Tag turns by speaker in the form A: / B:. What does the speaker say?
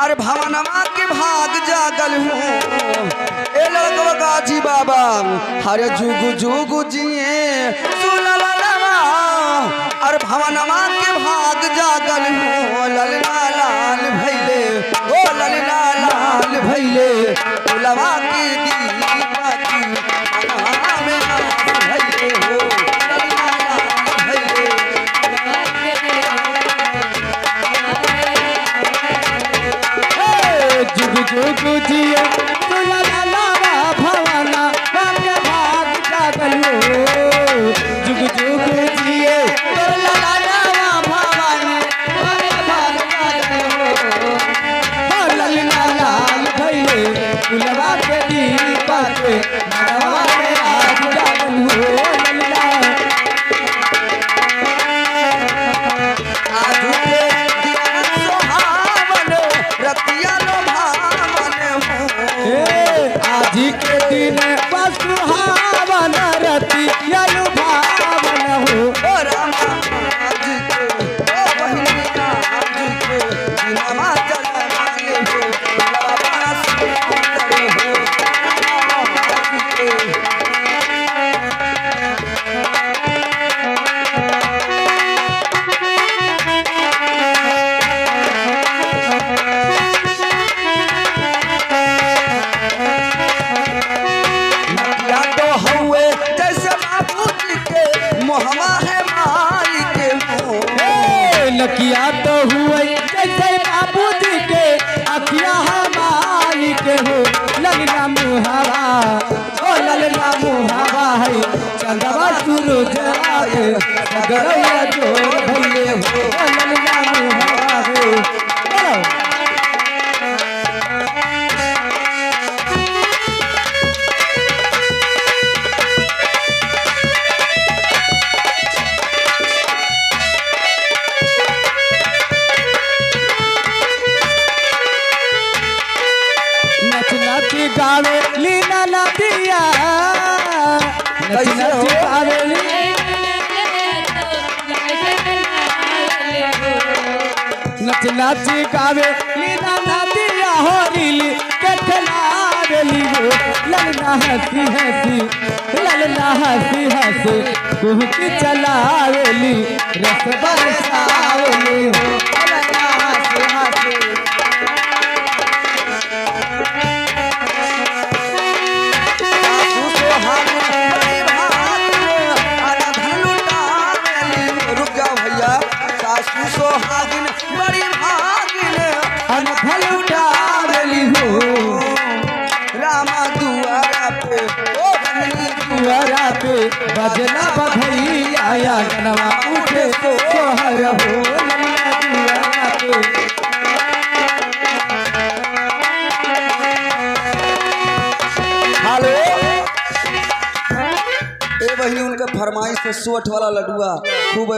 A: अरे भवनमा के भाग जागल हूँ ए लड़कवा गाजी बाबा हरे जुग जुग जिए सुललवा अरे भवनमा के भाग जागल हूँ ललना लाल भैले ओ ललना लाल भैले लवा की दीपा की मनवा में भैले हो ललना लाल भैले
B: जुग जुग जिए लावा भवना के भाग जागल हो जुग जुग जिए लावा भवना के भाग जागल हो ललना लाल भैले फुलवा के दीपक मनवा में आग जागल हो ललना
A: आजू के दिन सुहावन रतिया
B: आज के दिन सुहावन रतिया भावन हो
A: ओ रामा आज के ओ बहिनिया आज के दिनमा चलवाले हो लवा सुंदर हो आज के मोहमा है माई के हो
B: लकिया तो हुए जैसे बाबूजी के अखिया हमारी के हो ललना मुहावा ओ ललना मुहावा है चंदवा सूरज आए सगरैया जोर भइले हो ओ ललना मुहावा है नची गावे लीना नदिया नची गावे नच नाची गावे लीना नदिया हो रीली कठलावेली हो ललना हंसी हंसी ललना हंसी हंसी कुहकी चलावेली रस बरसावेली हो ललना हंसी हंसी
A: सुहागिन बड़ी भागिन
B: अनफल उठावली हो
A: रामा दुआरा पे ओ बहनी
B: दुआरा पे बजना बधई आया गनवा उठे तो सोहर हो ललना दुआरा पे
A: हेलो ए बहनी उनके फरमाइश से 60 वाला लड्डुआ खूब